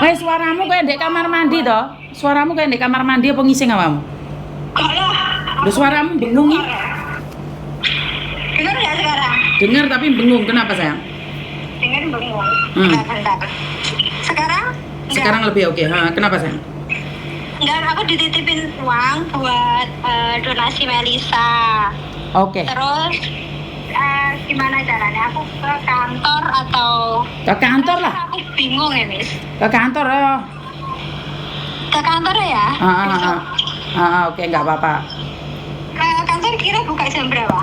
Weh, suaramu kayak di kamar mandi toh? Suaramu kayak di kamar mandi apa ngising awamu? Kok lah? Lu suaramu bengung nih. Dengar ya sekarang? Dengar tapi bengung. Kenapa sayang? Dengar bengong. Hmm. Bentar. Sekarang? Enggak. Sekarang lebih oke. Kenapa sayang? Enggak, aku dititipin uang buat donasi Melisa. Oke. Terus gimana caranya? Aku ke kantor atau Ke kantor lah. Aku bingung ya, Miss. Ke kantor. Ke kantor ya? Besok. Oke, nggak apa-apa. Ke kantor kira buka jam berapa?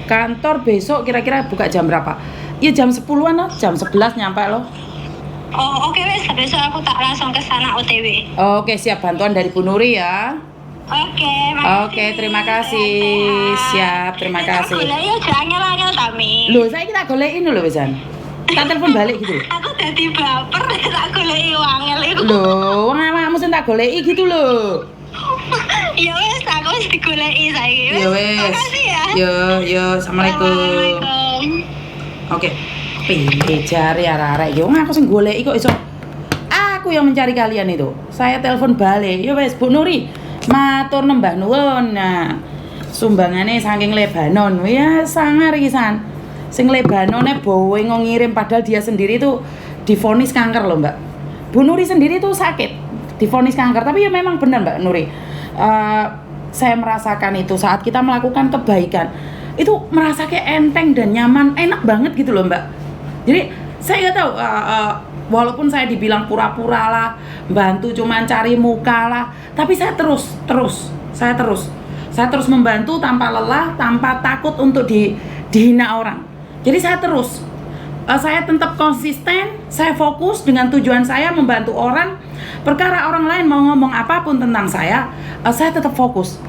Kantor besok kira-kira buka jam berapa? Ya jam 10-an lah, jam 11 nyampe loh. Oh, oke wes, besok aku tak langsung ke sana OTW. Oke, siap bantuan dari Bu Nuri ya. Oke, makasih. Oke, terima kasih. Siap, terima kasih. Aku golek ya angel-angel tami. Loh, saya kita golekin dulu Besan. Tak telepon balik gitu. Aku dadi baper tak goleki angel iku. Loh, wong awakmu sing tak goleki gitu loh. Ya wes, aku wis digoleki saiki. Ya wes. Makasih ya. Yo, assalamualaikum. Waalaikumsalam. Oke. Piye jare arek-arek yo aku sing goleki kok iso. Aku yang mencari kalian itu. Saya telepon balik. Ya wes, Bu Nuri. Matur nembah nuwun. Nah, sumbangane saking Lebanon. Ya sangar iki san. Sing Lebanone Boeing ngirim padahal dia sendiri tuh divonis kanker loh, Mbak. Bu Nuri sendiri tuh sakit, divonis kanker. Tapi ya memang benar Mbak Nuri. Saya merasakan itu saat kita melakukan kebaikan. Itu merasa kayak enteng dan nyaman, enak banget gitu loh, Mbak. Jadi saya nggak tahu walaupun saya dibilang pura-pura lah, bantu cuman cari muka lah, tapi saya terus membantu tanpa lelah, tanpa takut untuk dihina orang. Jadi saya saya tetap konsisten, saya fokus dengan tujuan saya membantu orang. Perkara orang lain mau ngomong apapun tentang saya tetap fokus.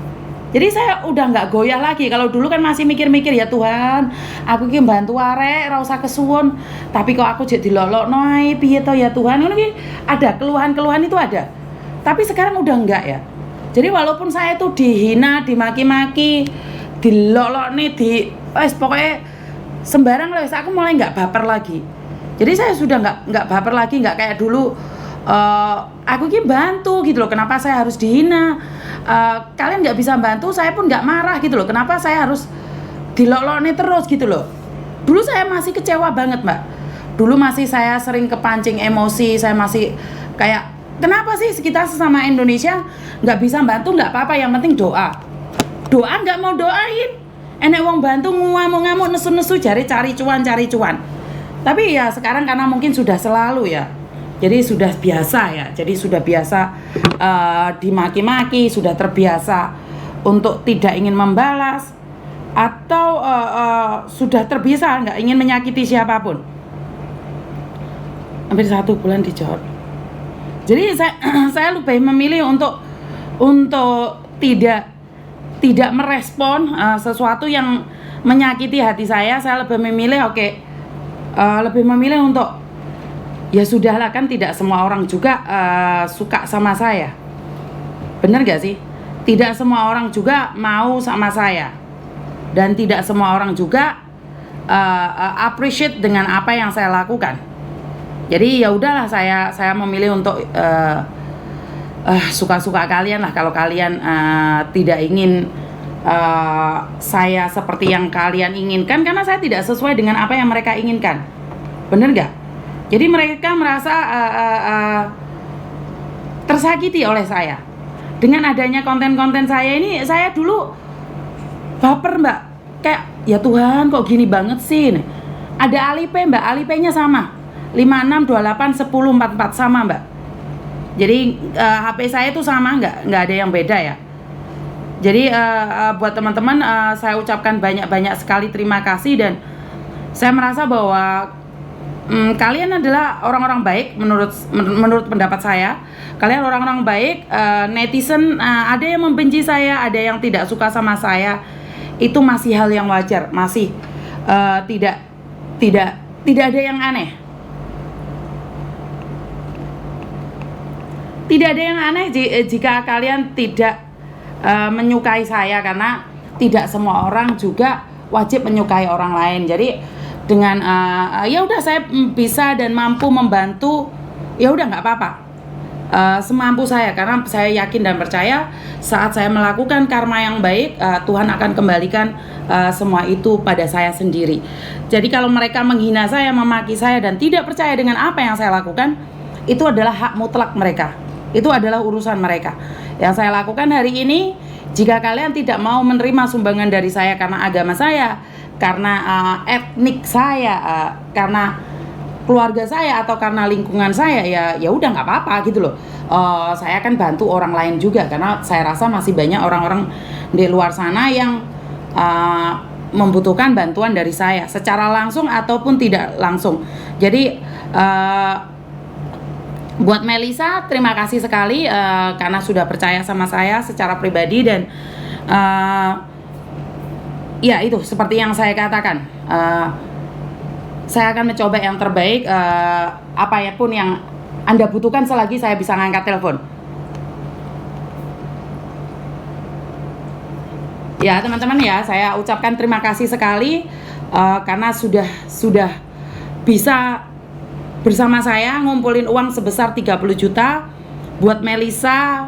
Jadi saya udah nggak goyah lagi. Kalau dulu kan masih mikir-mikir, ya Tuhan, aku iki bantu arek, ora usah kesuwun. Tapi kok aku jadi dilolokno ae, piye to ya Tuhan? Ngono ki ada keluhan-keluhan itu ada. Tapi sekarang udah enggak ya. Jadi walaupun saya itu dihina, dimaki-maki, dilolokne, pokoknya sembarang lah, aku mulai nggak baper lagi. Jadi saya sudah nggak baper lagi, nggak kayak dulu. Aku ini bantu gitu loh, kenapa saya harus dihina? Kalian nggak bisa bantu, saya pun nggak marah gitu loh. Kenapa saya harus dilolokne terus gitu loh? Dulu saya masih kecewa banget Mbak. Dulu masih saya sering kepancing emosi, saya masih kayak kenapa sih kita sesama Indonesia nggak bisa bantu? Nggak apa-apa, yang penting doa. Doa nggak mau doain. Enek wong bantu ngamuk-ngamuk, nesu-nesu, cari cuan. Tapi ya sekarang karena mungkin sudah selalu ya. Jadi sudah biasa ya. Jadi sudah biasa dimaki-maki, sudah terbiasa untuk tidak ingin membalas atau sudah terbiasa nggak ingin menyakiti siapapun. Hampir 1 bulan di Johor. Jadi saya lebih memilih untuk tidak merespon sesuatu yang menyakiti hati saya. Saya lebih memilih lebih memilih untuk ya sudahlah, kan tidak semua orang juga suka sama saya. Bener gak sih? Tidak semua orang juga mau sama saya. Dan tidak semua orang juga appreciate dengan apa yang saya lakukan. Jadi ya udahlah, saya memilih untuk suka-suka kalian lah. Kalau kalian tidak ingin saya seperti yang kalian inginkan, karena saya tidak sesuai dengan apa yang mereka inginkan. Bener gak? Jadi mereka merasa tersakiti oleh saya. Dengan adanya konten-konten saya ini, saya dulu baper Mbak. Kayak ya Tuhan, kok gini banget sih. Ada Alipay Mbak, Alipay-nya sama 56281044 sama Mbak. Jadi HP saya itu sama, nggak ada yang beda ya. Jadi buat teman-teman, saya ucapkan banyak-banyak sekali terima kasih. Dan saya merasa bahwa kalian adalah orang-orang baik menurut pendapat saya. Kalian orang-orang baik. Netizen ada yang membenci saya, ada yang tidak suka sama saya. Itu masih hal yang wajar, masih tidak ada yang aneh. Tidak ada yang aneh jika kalian tidak menyukai saya, karena tidak semua orang juga wajib menyukai orang lain. Jadi dengan ya udah, saya bisa dan mampu membantu ya udah nggak apa-apa. Semampu saya, karena saya yakin dan percaya saat saya melakukan karma yang baik, Tuhan akan kembalikan semua itu pada saya sendiri. Jadi kalau mereka menghina saya, memaki saya dan tidak percaya dengan apa yang saya lakukan, itu adalah hak mutlak mereka. Itu adalah urusan mereka. Yang saya lakukan hari ini, jika kalian tidak mau menerima sumbangan dari saya karena agama saya, karena etnik saya, karena keluarga saya atau karena lingkungan saya, ya udah nggak apa-apa gitu loh. Saya akan bantu orang lain juga, karena saya rasa masih banyak orang-orang di luar sana yang membutuhkan bantuan dari saya secara langsung ataupun tidak langsung. Jadi buat Melisa, terima kasih sekali karena sudah percaya sama saya secara pribadi, dan ya itu seperti yang saya katakan, saya akan mencoba yang terbaik, apapun yang Anda butuhkan selagi saya bisa ngangkat telepon. Ya teman-teman ya, saya ucapkan terima kasih sekali karena sudah bisa bersama saya ngumpulin uang sebesar 30 juta buat Melisa,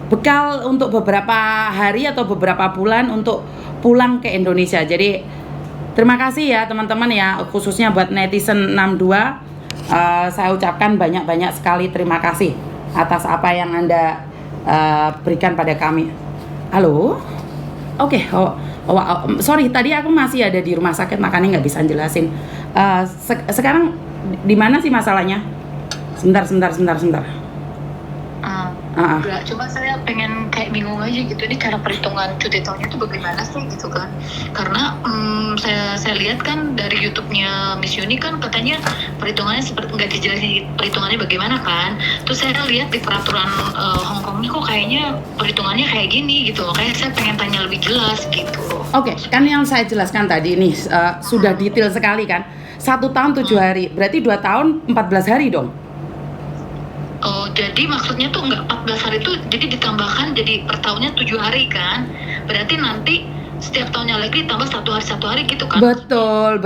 bekal untuk beberapa hari atau beberapa bulan untuk pulang ke Indonesia. Jadi terima kasih ya teman-teman ya, khususnya buat netizen 62, saya ucapkan banyak-banyak sekali terima kasih atas apa yang Anda berikan pada kami. Halo? Oke, sorry tadi aku masih ada di rumah sakit makanya nggak bisa jelasin. Sekarang di mana sih masalahnya? Sebentar. Enggak, cuma saya pengen kayak bingung aja gitu, ini cara perhitungan cuti tahunnya itu bagaimana sih gitu kan, karena saya lihat kan dari YouTube-nya Miss Yuni kan katanya perhitungannya seperti nggak dijelasin perhitungannya bagaimana kan, terus saya lihat di peraturan Hong Kong ini kok kayaknya perhitungannya kayak gini gitu, kayak saya pengen tanya lebih jelas gitu. Oke, kan yang saya jelaskan tadi ini sudah detail sekali kan, 1 tahun 7 hari, berarti 2 tahun 14 hari dong. Oh, jadi maksudnya tuh nggak 14 hari itu, jadi ditambahkan jadi per tahunnya 7 hari kan? Berarti nanti setiap tahunnya lagi ditambah 1 hari gitu kan? Betul.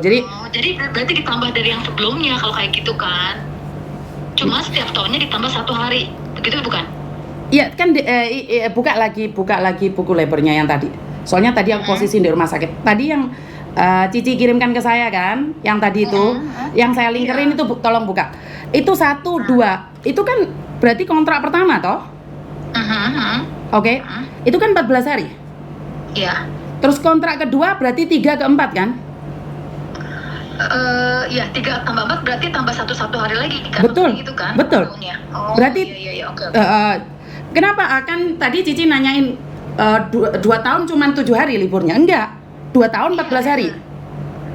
Jadi jadi berarti ditambah dari yang sebelumnya kalau kayak gitu kan? Cuma setiap tahunnya ditambah 1 hari, begitu bukan? iya kan buka lagi buku labornya yang tadi. Soalnya tadi aku posisi di rumah sakit. Tadi yang Cici kirimkan ke saya kan, yang tadi itu, yang saya linkerin itu tolong buka. Itu 1, 2, itu kan berarti kontrak pertama toh? Oke. Itu kan 14 hari. Iya. Terus kontrak kedua berarti 3 ke 4 kan? Ya 3 tambah 4 berarti tambah 1 hari lagi kan? Betul. Gitu kan? Betul. Oh, berarti iya, oke. kenapa akan tadi Cici nanyain 2 tahun cuman 7 hari liburnya? Enggak. 2 tahun 14 hari.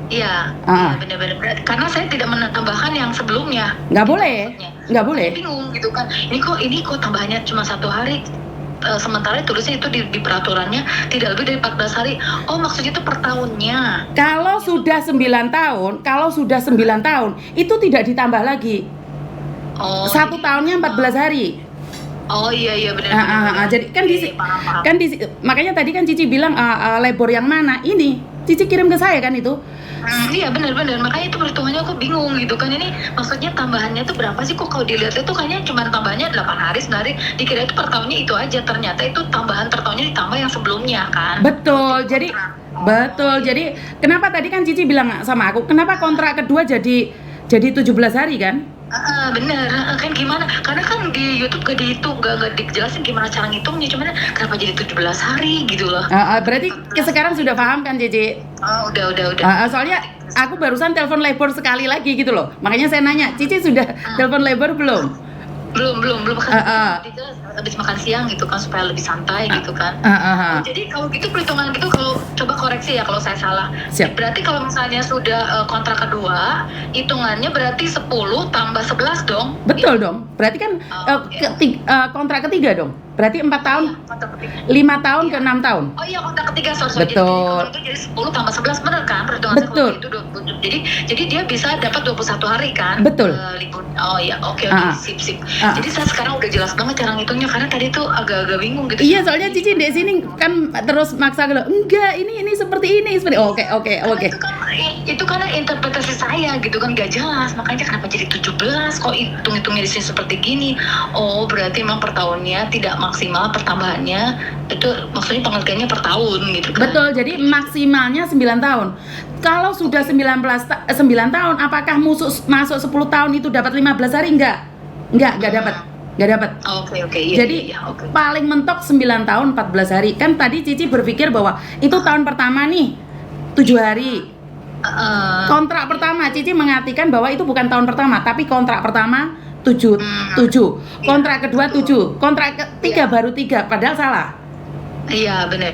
Iya, benar-benar. Karena saya tidak menambahkan yang sebelumnya. Nggak boleh. Saya bingung gitu kan. Ini kok tambahnya cuma 1 hari. Sementara tulisnya itu di peraturannya tidak lebih dari 14 hari. Oh, maksudnya itu per tahunnya. Kalau sudah 9 tahun, itu tidak ditambah lagi. Oh. 1 tahunnya 14 hari. Oh iya benar. Jadi kan paham. kan makanya tadi kan Cici bilang labor yang mana? Ini Cici kirim ke saya kan itu. Iya benar. Makanya itu perhitungannya aku bingung gitu kan. Ini maksudnya tambahannya itu berapa sih, kok kalau dilihat itu kayaknya cuma tambahnya 8 hari sebenarnya. Dikira itu per tahunnya itu aja, ternyata itu tambahan per tahunnya ditambah yang sebelumnya kan. Betul. Jadi kenapa tadi kan Cici bilang sama aku, kenapa kontrak kedua jadi 17 hari kan? Bener kan, gimana, karena kan di YouTube gak dihitung, gak dijelasin gimana cara ngitungnya, cuman kenapa jadi 17 hari gitu loh. Berarti sekarang sudah paham kan Cici? Udah. Soalnya aku barusan telepon labor sekali lagi gitu loh, makanya saya nanya, Cici sudah telepon labor belum? Belum habis makan siang gitu kan, supaya lebih santai gitu kan. Jadi kalau gitu perhitungan gitu, kalau coba koreksi ya kalau saya salah. Siap. Berarti kalau misalnya sudah kontrak kedua, hitungannya berarti 10 tambah 11 dong. Betul dong. Berarti kan kontrak ketiga dong. Berarti 4 tahun, 5 tahun ke 6 tahun. Oh iya, kontrak ketiga, sorry. Betul. Jadi 10 tambah 11 benar kan perhitungan Betul. itu. Jadi dia bisa dapat 21 hari kan? Betul. Libur. Oh iya, oke, sip. Jadi saya sekarang udah jelas banget cara ngitungnya, karena tadi tuh agak bingung gitu. Iya, soalnya Cici di sini kan terus maksa gitu. Enggak, ini seperti ini. Oke. Itu kan itu karena interpretasi saya gitu kan gak jelas, makanya kenapa jadi 17 kok hitung-hitungnya di sini seperti gini. Oh berarti memang per tahunnya tidak maksimal pertambahannya, itu maksudnya pengertiannya per tahun gitu kan. Betul, jadi maksimalnya 9 tahun. Kalau sudah 9 tahun, apakah masuk 10 tahun itu dapat 15 hari? Enggak dapat. Enggak dapat. Oke, iya. Jadi iya, oke. paling mentok 9 tahun 14 hari. Kan tadi Cici berpikir bahwa itu tahun pertama nih 7 hari. Kontrak pertama Cici mengartikan bahwa itu bukan tahun pertama, tapi kontrak pertama 7. Kontrak kedua 7. Kontrak ketiga baru 3, padahal salah. Iya benar.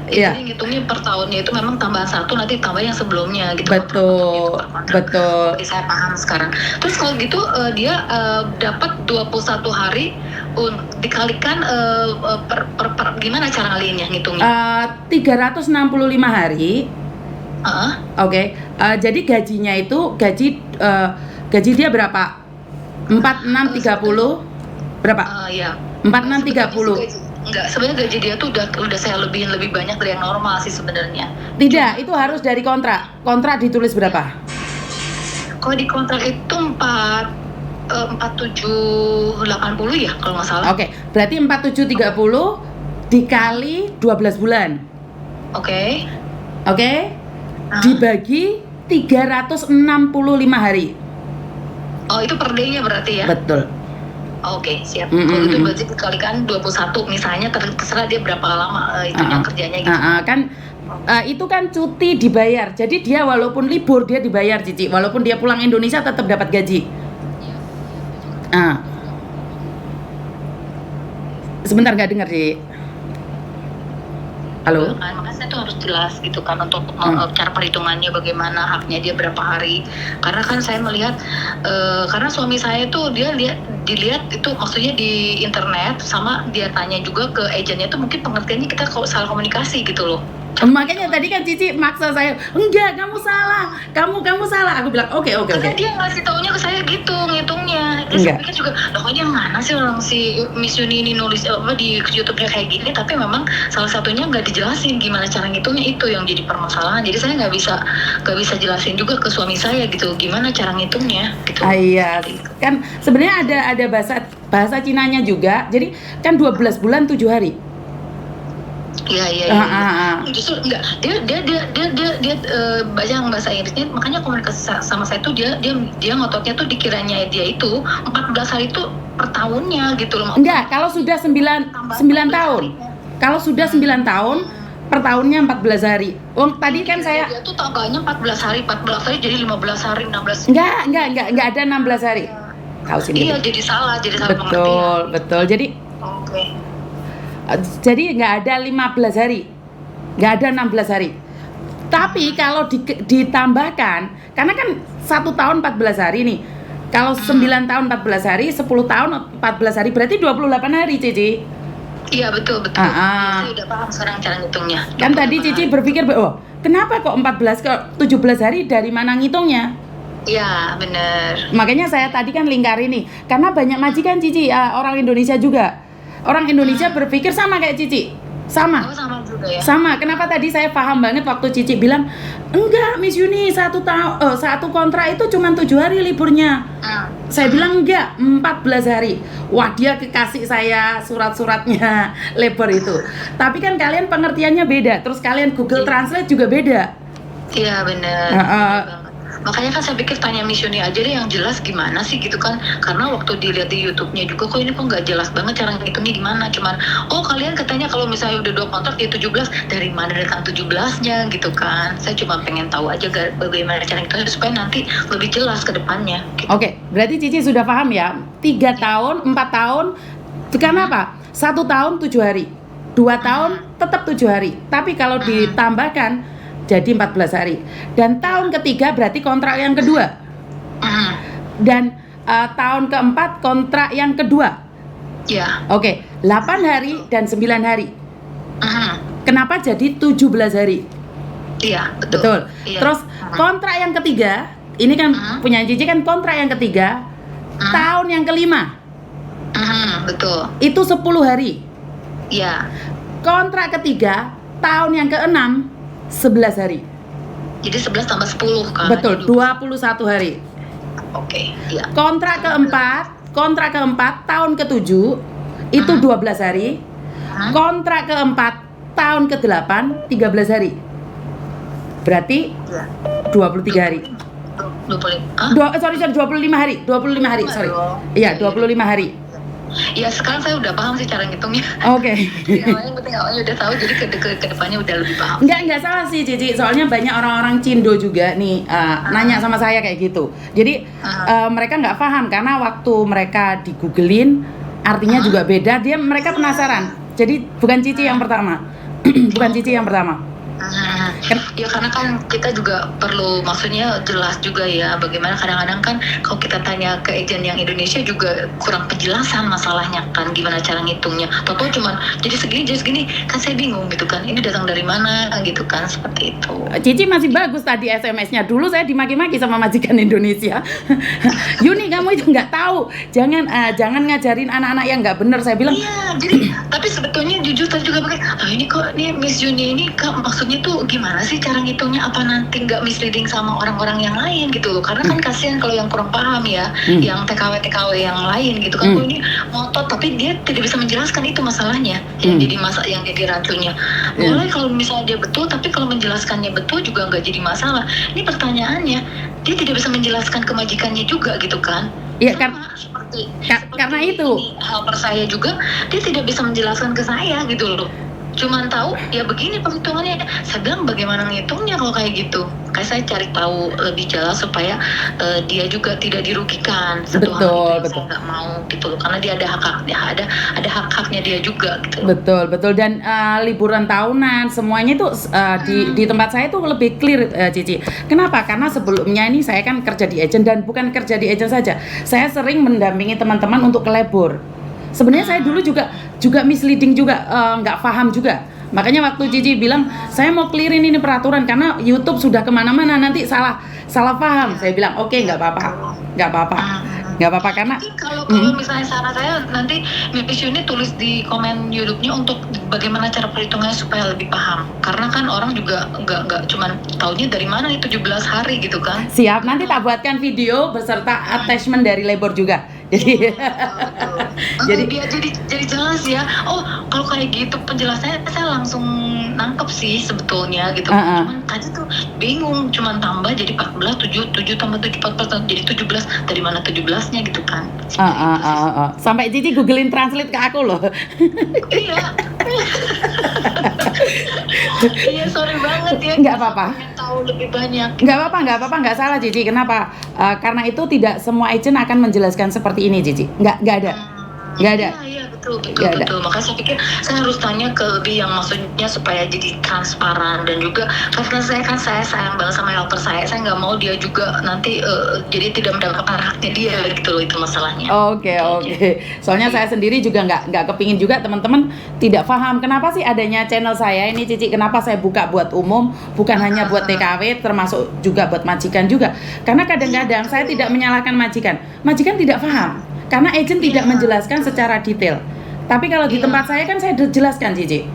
Iya. Jadi ngitungnya per tahunnya itu memang tambahan 1 nanti tambah yang sebelumnya gitu. Betul. Oke, saya paham sekarang. Terus kalau gitu dia dapat 21 hari dikalikan gimana cara ngaliinnya ngitungnya? 365 hari. Oke. Jadi gajinya itu gaji dia berapa? 4630 berapa? Iya. 4630. Enggak, sebenarnya gaji dia tuh udah saya lebihin lebih banyak dari yang normal sih sebenarnya. Tidak, itu harus dari kontrak. Kontrak ditulis berapa? Kalau di kontrak itu 4780 ya kalau nggak salah. Oke, berarti 4730 dikali 12 bulan. Oke. Dibagi 365 hari. Oh, itu per day-nya berarti ya? Betul. Oke, siap. Kalau itu berarti dikalikan 21 misalnya, terserah dia berapa lama itunya kerjanya gitu. Itu kan cuti dibayar. Jadi dia walaupun libur dia dibayar, Cici. Walaupun dia pulang Indonesia tetap dapat gaji. Sebentar, nggak dengar, Cici. Halo? Makanya saya tuh harus jelas gitu kan untuk cara perhitungannya bagaimana, haknya dia berapa hari. Karena kan saya melihat karena suami saya tuh dia dilihat itu maksudnya di internet, sama dia tanya juga ke agennya tuh mungkin pengertiannya kita kalau salah komunikasi gitu loh. Makanya tadi kan Cici maksa saya, enggak, kamu salah, kamu salah. Aku bilang oke. Karena dia ngasih taunya ke saya gitu ngitungnya. Terus saya pikir juga, loh kok dia mana sih orang si Miss Yuni ini nulis di YouTube-nya kayak gini, tapi memang salah satunya nggak dijelasin gimana cara ngitungnya, itu yang jadi permasalahan. Jadi saya nggak bisa jelasin juga ke suami saya gitu gimana cara ngitungnya gitu. Iya, kan sebenarnya ada bahasa Cinanya juga. Jadi kan 12 bulan 7 hari. Iya. Justru enggak. Dia baca yang bahasa Inggrisnya, makanya komunikasi sama saya tuh dia ngototnya tuh dikiranya dia itu 14 hari itu per tahunnya gitu loh. Enggak, kalau sudah 9 tahun. Kalau sudah 9 tahun per tahunnya 14 hari. Tadi kan saya dia tuh tambahnya 14 hari jadi 15 hari, 16. Enggak ada 16 hari. Tahu sini. Iya, jadi salah pengertian. Betul. Jadi Oke. Jadi nggak ada 15 hari, nggak ada 16 hari. Tapi kalau ditambahkan, karena kan 1 tahun 14 hari nih. Kalau 9 tahun 14 hari, 10 tahun 14 hari, berarti 28 hari, Cici. Iya, betul. Saya udah paham sekarang cara ngitungnya. Kan tadi Cici berpikir, kenapa kok 14 ke 17 hari, dari mana ngitungnya? Iya, benar. Makanya saya tadi kan lingkarin nih, karena banyak majikan Cici, orang Indonesia juga. Orang Indonesia berpikir sama kayak Cici. Sama juga ya? Sama. Kenapa tadi saya paham banget waktu Cici bilang, enggak Miss Yuni, satu kontrak itu cuma 7 hari liburnya. Saya bilang enggak, 14 hari. Wah, dia kekasih saya surat-suratnya lebar itu. Tapi kan kalian pengertiannya beda. Terus kalian Google Translate juga beda. Iya, benar. Makanya kan saya pikir tanya Miss Yuni aja deh yang jelas gimana sih gitu kan. Karena waktu dilihat di YouTube-nya juga kok ini kok nggak jelas banget cara ngitungnya gimana. Cuman, kalian katanya kalau misalnya udah 2 kontrak dia 17, dari mana datang 17-nya gitu kan. Saya cuma pengen tahu aja bagaimana cara ngitungnya supaya nanti lebih jelas ke depannya gitu. Oke, berarti Cici sudah paham ya. 3 tahun, 4 tahun, karena apa? 1 tahun 7 hari, 2 tahun tetap 7 hari. Tapi kalau ditambahkan jadi 14 hari. Dan tahun ketiga berarti kontrak yang kedua. Dan tahun keempat kontrak yang kedua. Iya. Oke, 8 hari dan 9 hari. Kenapa jadi 17 hari? Iya, betul. Iya. Terus kontrak yang ketiga, ini kan punya Cici kan kontrak yang ketiga, tahun yang kelima. Betul. Itu 10 hari. Iya. Kontrak ketiga, tahun yang keenam 11 hari. Jadi 11 tambah 10 kan? Betul, 21 hari. Oke, iya. Kontrak keempat tahun ke-7 itu 12 hari. Kontrak keempat tahun ke-8 13 hari. Berarti Iya. 23 hari. 25 hari. 25 hari, sorry. Iya, 25 hari. Ya sekarang saya udah paham sih cara ngitungnya. Oke. Yang penting awalnya udah tahu, jadi ke depannya udah lebih paham. Enggak salah sih Cici, soalnya banyak orang-orang Cindo juga nih nanya sama saya kayak gitu. Jadi mereka nggak paham karena waktu mereka di-googlein artinya juga beda. Mereka penasaran. Jadi bukan Cici yang pertama. Bukan Cici yang pertama. Ya karena kan kita juga perlu maksudnya jelas juga ya, bagaimana kadang-kadang kan kalau kita tanya ke agent yang Indonesia juga kurang penjelasan masalahnya kan, gimana cara ngitungnya. Toto cuman jadi segini kan saya bingung gitu kan, ini datang dari mana gitu kan, seperti itu. Cici masih bagus tadi SMS-nya. Dulu saya dimaki-maki sama majikan Indonesia. Yuni, kamu itu nggak tahu, jangan ngajarin anak-anak yang nggak bener. Saya bilang iya, jadi tapi sebetulnya jujur tadi juga pakai ini kok nih Miss Yuni ini kak maksudnya tuh gimana sih cara ngitungnya, apa nanti nggak misleading sama orang-orang yang lain gitu loh, karena kan kasihan kalau yang kurang paham ya, yang TKW yang lain gitu kan. Ini ngotot tapi dia tidak bisa menjelaskan, itu masalahnya yang jadi racunnya. Boleh kalau misalnya dia betul, tapi kalau menjelaskannya betul juga nggak jadi masalah. Ini pertanyaannya, dia tidak bisa menjelaskan ke majikannya juga gitu kan. Iya, seperti karena itu helper saya juga, dia tidak bisa menjelaskan ke saya gitu loh, cuman tahu ya begini perhitungannya. Saya bilang bagaimana ngitungnya kalau kayak gitu, kayak saya cari tahu lebih jelas supaya dia juga tidak dirugikan. Satu hal itu saya nggak mau gitu loh, karena dia ada hak-haknya dia juga gitu loh. Betul dan liburan tahunan semuanya itu di tempat saya itu lebih clear, Cici. Kenapa? Karena sebelumnya ini saya kan kerja di agent, dan bukan kerja di agent saja, saya sering mendampingi teman-teman untuk ke labor. Sebenarnya saya dulu juga misleading juga, nggak paham juga. Makanya waktu Cici bilang saya mau clearin ini peraturan karena YouTube sudah kemana-mana, nanti salah paham. Saya bilang oke, nggak apa-apa karena kalau misalnya saran saya nanti Miss Yuni tulis di komen YouTube-nya untuk bagaimana cara perhitungannya supaya lebih paham, karena kan orang juga nggak cuman taunya dari mana nih 17 hari gitu kan. Siap, nanti tak buatkan video beserta attachment dari labor juga. Jadi biar jadi jelas ya. Oh, kalau kayak gitu penjelasannya saya langsung nangkep sih sebetulnya gitu. Cuman tadi tuh bingung, cuman tambah jadi 14, 7 tambah 7 14 jadi 17. Dari mana 17-nya gitu kan. Sampai Cici googlein translate ke aku loh. Iya. Iya, sorry banget ya. Nggak apa-apa. Tahu lebih banyak. Nggak apa-apa, nggak salah Cici. Kenapa? Karena itu tidak semua agent akan menjelaskan seperti ini, Cici. Nggak ada. Iya, betul. Makanya saya pikir saya harus tanya ke lebih yang maksudnya supaya jadi transparan, dan juga karena saya sayang banget sama helper saya nggak mau dia juga nanti jadi tidak mendapatkan haknya dia gitu loh, itu masalahnya. Oke. Soalnya saya sendiri juga nggak kepingin juga teman-teman tidak paham kenapa sih adanya channel saya ini, Cici. Kenapa saya buka buat umum, bukan hanya buat TKW, termasuk juga buat majikan juga. Karena kadang-kadang saya tidak menyalahkan majikan tidak paham. Karena agent tidak menjelaskan secara detail. Tapi kalau di tempat saya kan saya jelaskan, Cici.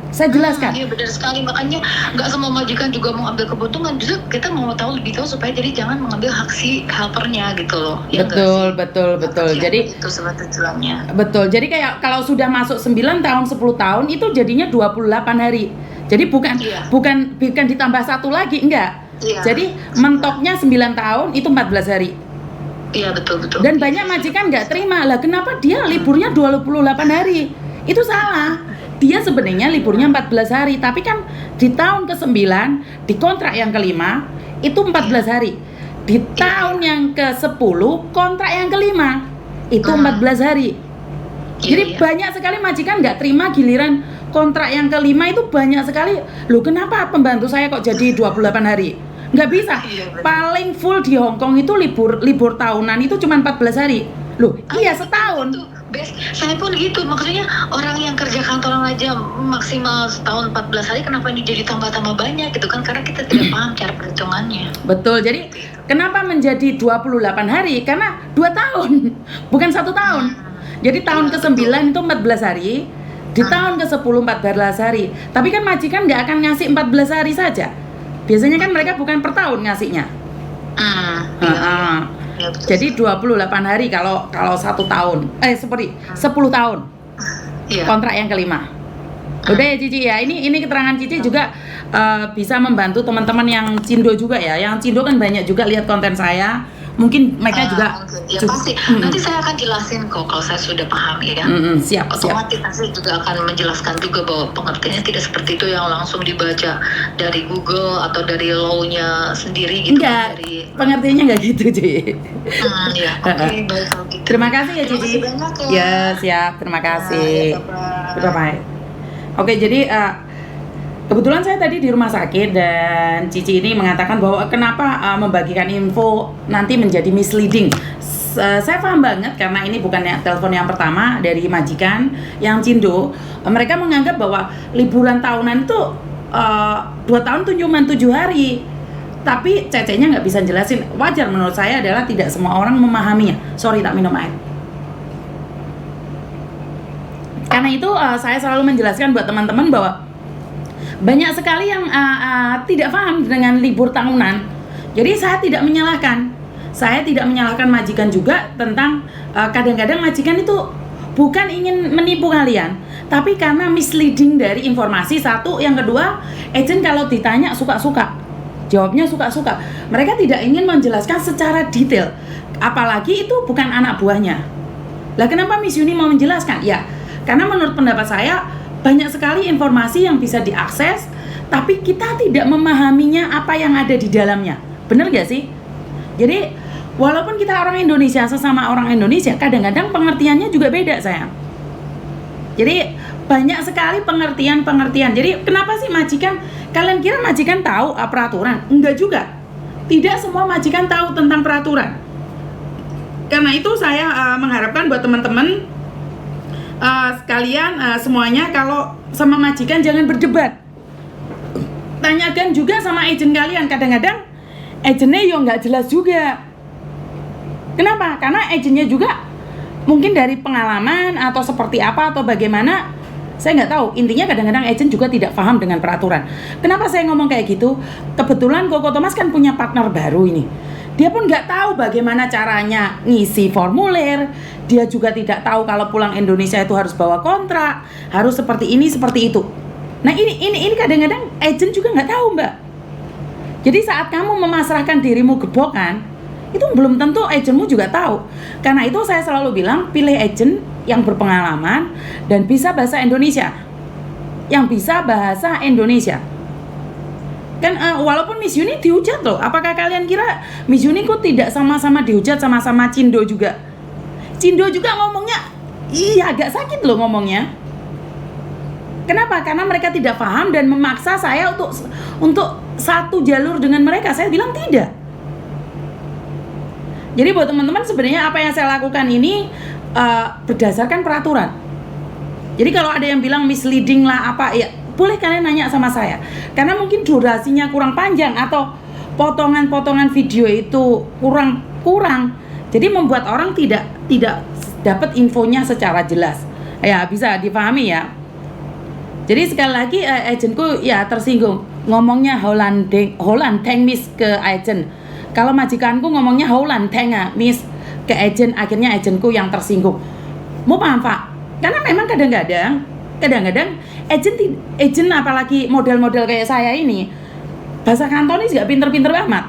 Saya jelaskan. Iya, benar sekali. Makanya nggak semua majikan juga mau ambil keuntungan. Justru kita mau lebih tahu supaya jadi jangan mengambil hak si helpernya gitu loh. Ya, betul. Jadi itu sebab tujuannya. Betul. Jadi kayak kalau sudah masuk 9 tahun, 10 tahun itu jadinya 28 hari. Jadi bukan ditambah satu lagi, enggak. Iya. Jadi mentoknya 9 tahun itu 14 hari. Iya, betul. Dan banyak majikan nggak terima lah, kenapa dia liburnya 28 hari? Itu salah. Dia sebenarnya liburnya 14 hari, tapi kan di tahun ke-9, di kontrak yang ke-5 itu 14 hari. Di tahun yang ke-10, kontrak yang ke-5 itu 14 hari. Jadi banyak sekali majikan nggak terima giliran kontrak yang ke-5 itu banyak sekali. Loh, kenapa pembantu saya kok jadi 28 hari? Nggak bisa. Paling full di Hong Kong itu libur tahunan itu cuma 14 hari. Loh, iya setahun. Saya pun gitu, maksudnya orang yang kerja kantoran aja maksimal setahun 14 hari, kenapa ini jadi tambah-tambah banyak gitu kan, karena kita tidak paham cara perhitungannya. Betul, jadi kenapa menjadi 28 hari? Karena 2 tahun, bukan 1 tahun. Jadi tahun ke-9 itu 14 hari, di tahun ke-10 14 hari. Tapi kan majikan nggak akan ngasih 14 hari saja. Biasanya kan mereka bukan per tahun ngasihnya. Ya, betul. Jadi 28 hari kalau 1 tahun. Seperti 10 tahun. Iya. Kontrak yang kelima. Udah ya Cici ya. Ini keterangan Cici juga bisa membantu teman-teman yang Cindo juga ya. Yang Cindo kan banyak juga lihat konten saya. Mungkin mereka juga ya pasti. Nanti saya akan jelasin kok kalau saya sudah paham ya. Siap. Otomatis saya juga akan menjelaskan juga bahwa pengertiannya tidak seperti itu yang langsung dibaca dari Google atau dari law-nya sendiri gitu. Enggak, Dari pengertiannya enggak gitu Ci. ya, oke, baik kalau gitu. Terima kasih ya Cici. Terima kasih banyak ya. Ya siap, terima kasih. Bye-bye. Oke, jadi kebetulan saya tadi di rumah sakit dan Cici ini mengatakan bahwa kenapa membagikan info nanti menjadi misleading. Saya paham banget karena ini bukan telepon yang pertama dari majikan yang Cindo. Mereka menganggap bahwa liburan tahunan itu 2 tahun tuh cuma 7 hari. Tapi Cece-nya nggak bisa jelasin. Wajar menurut saya adalah tidak semua orang memahaminya. Sorry, tak minum air. Karena itu saya selalu menjelaskan buat teman-teman bahwa banyak sekali yang tidak paham dengan libur tahunan. Jadi saya tidak menyalahkan. Saya tidak menyalahkan majikan juga tentang kadang-kadang majikan itu bukan ingin menipu kalian, tapi karena misleading dari informasi. Satu, yang kedua, agent kalau ditanya suka-suka, jawabnya suka-suka. Mereka tidak ingin menjelaskan secara detail, apalagi itu bukan anak buahnya. Lah kenapa Miss Yuni mau menjelaskan? Ya, karena menurut pendapat saya banyak sekali informasi yang bisa diakses, tapi kita tidak memahaminya apa yang ada di dalamnya. Bener gak sih? Jadi walaupun kita orang Indonesia, sesama orang Indonesia, kadang-kadang pengertiannya juga beda sayang. Jadi banyak sekali pengertian. Jadi kenapa sih majikan, kalian kira majikan tahu peraturan? Enggak juga. Tidak semua majikan tahu tentang peraturan. Karena itu saya mengharapkan buat teman-teman sekalian semuanya, kalau sama majikan jangan berdebat. Tanyakan juga sama agent kalian. Kadang-kadang agentnya yo nggak jelas juga. Kenapa? Karena agentnya juga mungkin dari pengalaman atau seperti apa atau bagaimana, saya nggak tahu. Intinya kadang-kadang agent juga tidak paham dengan peraturan. Kenapa saya ngomong kayak gitu? Kebetulan Koko Thomas kan punya partner baru ini. Dia pun nggak tahu bagaimana caranya ngisi formulir. Dia juga tidak tahu kalau pulang Indonesia itu harus bawa kontrak, harus seperti ini, seperti itu. Nah ini kadang-kadang agent juga nggak tahu, Mbak. Jadi saat kamu memasrahkan dirimu gebokan, itu belum tentu agentmu juga tahu. Karena itu saya selalu bilang, pilih agent yang berpengalaman dan bisa bahasa Indonesia. Yang bisa bahasa Indonesia. Kan walaupun Miss Yuni dihujat loh. Apakah kalian kira Miss Yuni kok tidak sama-sama dihujat sama-sama Cindo juga? Cindo juga ngomongnya, iya agak sakit loh ngomongnya. Kenapa? Karena mereka tidak paham dan memaksa saya untuk satu jalur dengan mereka. Saya bilang tidak. Jadi buat teman-teman, sebenarnya apa yang saya lakukan ini berdasarkan peraturan. Jadi kalau ada yang bilang misleading lah apa, ya boleh kalian nanya sama saya. Karena mungkin durasinya kurang panjang atau potongan-potongan video itu kurang. Jadi membuat orang tidak dapat infonya secara jelas. Ya bisa dipahami ya. Jadi sekali lagi agentku ya tersinggung. Ngomongnya Holland Teng Miss ke agent. Kalau majikanku ngomongnya Holland Teng Miss ke agent, akhirnya agentku yang tersinggung. Mau paham Pak? Karena memang kadang-kadang agent apalagi model-model kayak saya ini, bahasa Kantonis gak pinter-pinter amat.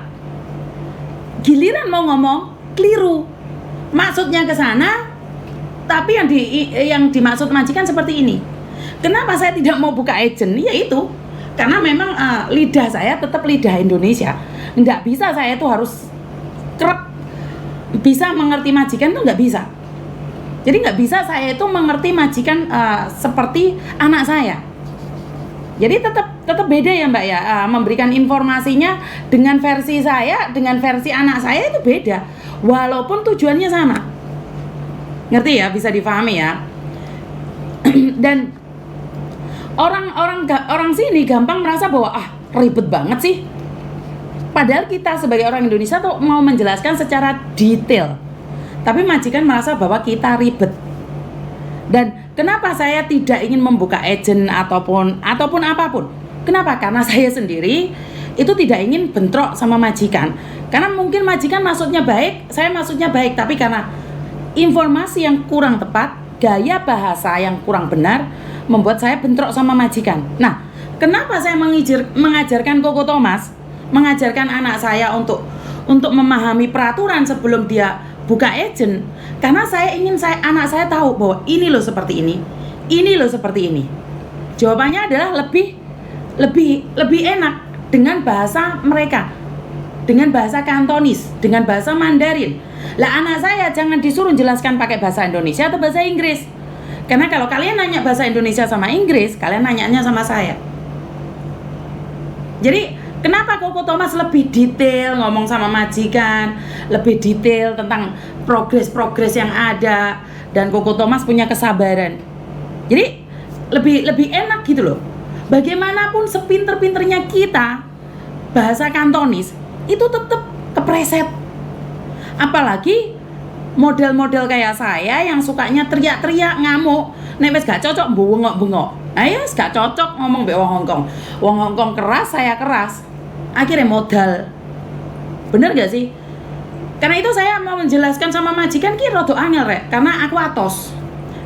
Giliran mau ngomong keliru. Maksudnya ke sana, tapi yang dimaksud majikan seperti ini. Kenapa saya tidak mau buka agent? Ya itu, karena memang lidah saya tetap lidah Indonesia. Nggak bisa saya itu harus kerap bisa mengerti majikan, tuh nggak bisa. Jadi nggak bisa saya itu mengerti majikan seperti anak saya. Jadi tetap beda ya Mbak ya, memberikan informasinya dengan versi saya, dengan versi anak saya itu beda. Walaupun tujuannya sama. Ngerti ya, bisa difahami ya. Dan orang sini gampang merasa bahwa ribet banget sih. Padahal kita sebagai orang Indonesia tuh mau menjelaskan secara detail. Tapi majikan merasa bahwa kita ribet. Dan kenapa saya tidak ingin membuka agent ataupun apapun? Kenapa? Karena saya sendiri itu tidak ingin bentrok sama majikan. Karena mungkin majikan maksudnya baik, saya maksudnya baik, tapi karena informasi yang kurang tepat, gaya bahasa yang kurang benar, membuat saya bentrok sama majikan. Nah, kenapa saya mengajarkan Koko Thomas, mengajarkan anak saya untuk memahami peraturan sebelum dia buka agent? Karena saya ingin anak saya tahu bahwa ini loh seperti ini loh seperti ini. Jawabannya adalah lebih enak dengan bahasa mereka, dengan bahasa Kantonis, dengan bahasa Mandarin. Lah anak saya jangan disuruh jelaskan pakai bahasa Indonesia atau bahasa Inggris. Karena kalau kalian nanya bahasa Indonesia sama Inggris, kalian nanyanya sama saya. Jadi kenapa Koko Thomas lebih detail ngomong sama majikan, lebih detail tentang progres yang ada, dan Koko Thomas punya kesabaran. Jadi lebih enak gitu loh. Bagaimanapun sepinter-pinternya kita, bahasa Kantonis itu tetap kepreset. Apalagi model-model kayak saya yang sukanya teriak-teriak, ngamuk, nek wis gak cocok bengok-bengok. Ayo gak cocok ngomong mbek wong Hongkong. Wong Hongkong keras, saya keras. Akhirnya modal. Bener gak sih? Karena itu saya mau menjelaskan sama majikan ki rada angel rek, karena aku atos.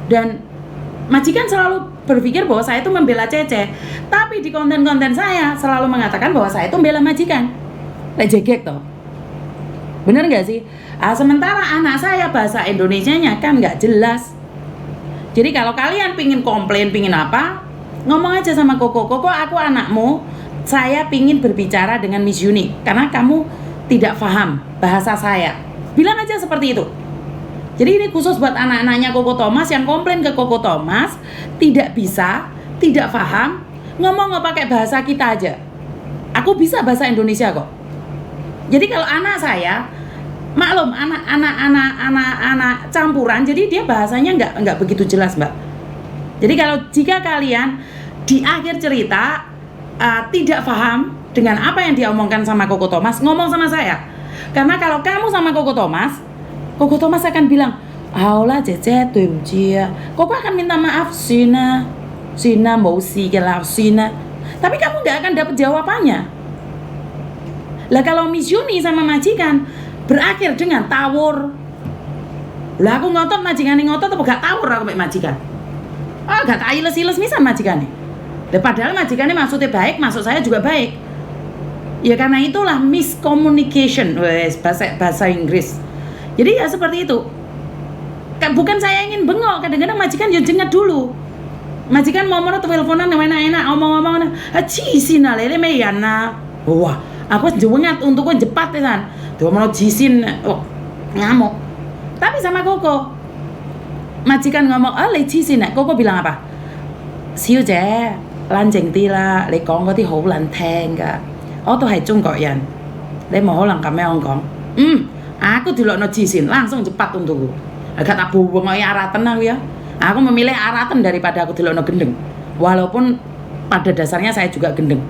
Dan majikan selalu berpikir bahwa saya itu membela Cece. Tapi di konten-konten saya selalu mengatakan bahwa saya itu membela majikan. Lek jegek toh. Bener gak sih? Sementara anak saya bahasa Indonesianya kan gak jelas. Jadi kalau kalian pingin komplain, pingin apa, ngomong aja sama Koko, aku anakmu, saya pingin berbicara dengan Miss Yuni karena kamu tidak paham bahasa saya. Bilang aja seperti itu. Jadi ini khusus buat anak-anaknya Koko Thomas yang komplain ke Koko Thomas, tidak bisa, tidak paham, ngomong nggak pakai bahasa kita aja. Aku bisa bahasa Indonesia kok. Jadi kalau anak saya, maklum anak campuran, jadi dia bahasanya nggak begitu jelas, Mbak. Jadi jika kalian di akhir cerita tidak paham dengan apa yang dia omongkan sama Koko Thomas, ngomong sama saya. Karena kalau kamu sama Koko Thomas akan bilang, "Aula Cece, tuimjia." Koko akan minta maaf, Sina mau si kelaf Sina. Tapi kamu nggak akan dapat jawabannya. Lah kalau Miss Yuni sama majikan berakhir dengan tawur. Lah aku ngotot majikane ngotot apa gak tawur aku mek majikan. Gak tak iles-iles misal majikane. Lah padahal majikannya maksudnya baik, maksud saya juga baik. Ya karena itulah miscommunication, bahasa Inggris. Jadi ya seperti itu. Bukan saya ingin bengok, kadang-kadang majikan ya jengat dulu. Majikan mau teleponan enak-enak omong-omong, "Cisin lele meyana." Wah, aku jengat untuk jepat kan. Tuh mau jisin, ngamuk. Tapi sama Koko, majikan ngomong, "Le jisin." Koko bilang apa? "Siu姐，冷靜啲啦，你講嗰啲好難聽㗎。我都係中國人，你冇可能咁樣講。Aku dilokno jisin, langsung cepat untukku. Agak tak buang aratan aku ya. Aku memilih aratan daripada aku dilokno gendeng. Walaupun pada dasarnya saya juga gendeng.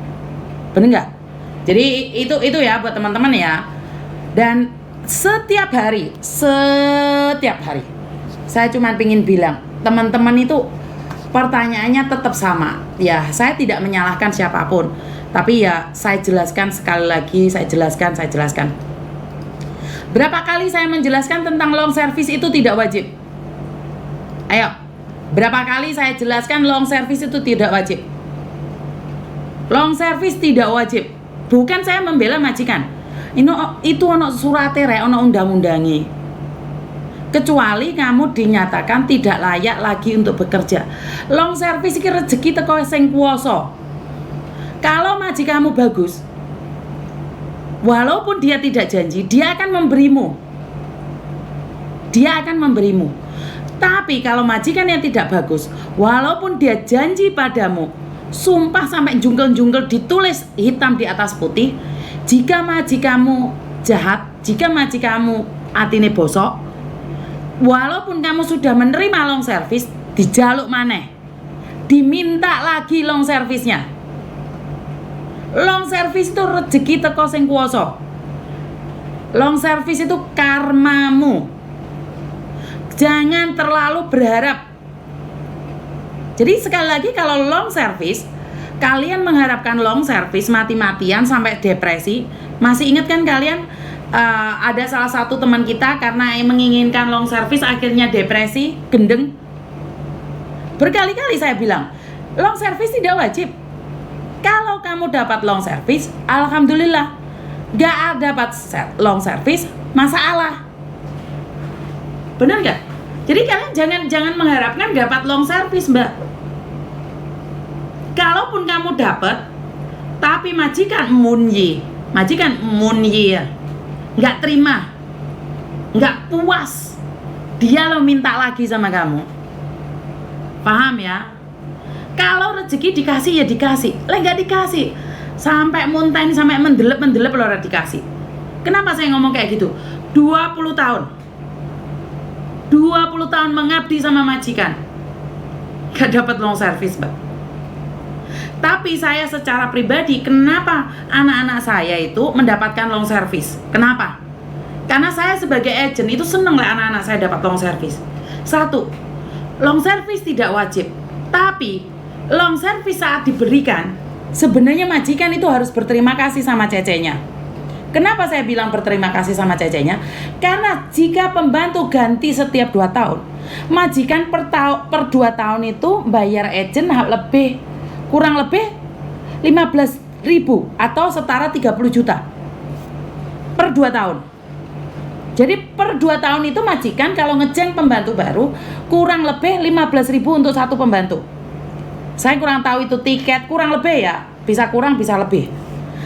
Bener nggak? Jadi itu ya buat teman-teman ya. Dan setiap hari saya cuma pingin bilang, teman-teman itu pertanyaannya tetap sama. Ya, saya tidak menyalahkan siapapun. Tapi ya saya jelaskan sekali lagi, saya jelaskan. Berapa kali saya menjelaskan tentang long service itu tidak wajib? Ayo, berapa kali saya jelaskan long service itu tidak wajib? Long service tidak wajib. Bukan saya membela majikan. Itu ono surate rek, ono undang-undangi. Kecuali kamu dinyatakan tidak layak lagi untuk bekerja. Long service iki rezeki teko sing kuwasa. Kalau majikanmu bagus, walaupun dia tidak janji, dia akan memberimu. Tapi kalau majikan yang tidak bagus, walaupun dia janji padamu, sumpah sampai jungkel-jungkel ditulis hitam di atas putih, jika majikanmu jahat, jika majikanmu atine bosok, walaupun kamu sudah menerima long service, dijaluk maneh, diminta lagi long service-nya. Long service itu rezeki teko sing kuwasa. Long service itu karmamu. Jangan terlalu berharap. Jadi sekali lagi kalau long service, Kalian mengharapkan long service mati-matian sampai depresi. Masih ingat kan kalian, ada salah satu teman kita karena menginginkan long service akhirnya depresi, gendeng. Berkali-kali saya bilang, long service tidak wajib. Kalau kamu dapat long service, alhamdulillah. Gak dapat long service, masalah. Benar gak? Jadi kalian jangan mengharapkan dapat long service, Mbak. Kalaupun kamu dapat, tapi majikan munyi ya, nggak terima, nggak puas, dia lo minta lagi sama kamu. Paham ya? Kalau rezeki dikasih ya dikasih, nggak dikasih sampai muntahin, sampai mendelep lo udah dikasih. Kenapa saya ngomong kayak gitu? 20 tahun mengabdi sama majikan, gak dapat long service, Mbak. Tapi saya secara pribadi, kenapa anak-anak saya itu mendapatkan long service? Kenapa? Karena saya sebagai agent itu seneng lah anak-anak saya dapat long service. Satu, long service tidak wajib, tapi long service saat diberikan, sebenarnya majikan itu harus berterima kasih sama cecenya. Kenapa saya bilang berterima kasih sama cecenya? Karena jika pembantu ganti setiap 2 tahun, majikan per 2 tahun itu bayar agent kurang lebih 15.000 atau setara 30 juta per 2 tahun. Jadi per 2 tahun itu majikan kalau ngejeng pembantu baru kurang lebih 15.000 untuk satu pembantu. Saya kurang tahu itu tiket, kurang lebih ya, bisa kurang bisa lebih.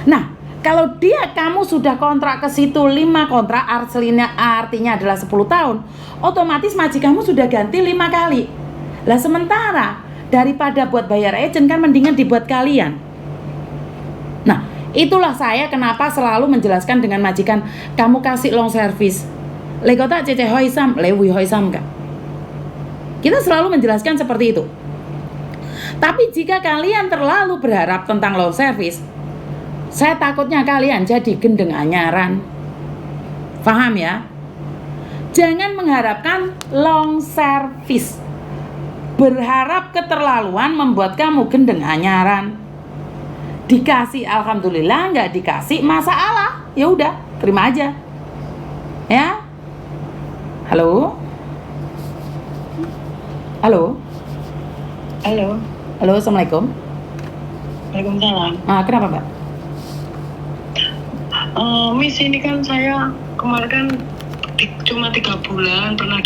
Nah, kalau kamu sudah kontrak ke situ 5 kontrak, artinya adalah 10 tahun, otomatis majikanmu sudah ganti 5 kali. Lah sementara daripada buat bayar agent kan mendingan dibuat kalian. Nah, itulah saya kenapa selalu menjelaskan dengan majikan, kamu kasih long service. Lekota cece hoisam, lewi hoisam kak. Kita selalu menjelaskan seperti itu. Tapi jika kalian terlalu berharap tentang long service, saya takutnya kalian jadi gendeng anyaran. Paham ya? Jangan mengharapkan long service. Berharap keterlaluan membuat kamu gendeng anyaran. Dikasih alhamdulillah, nggak dikasih masalah. Ya udah, terima aja. Ya. Halo. Halo. Halo, assalamualaikum. Waalaikumsalam. Kenapa, Mbak? Miss, ini kan saya kemarin kan cuma 3 bulan pernah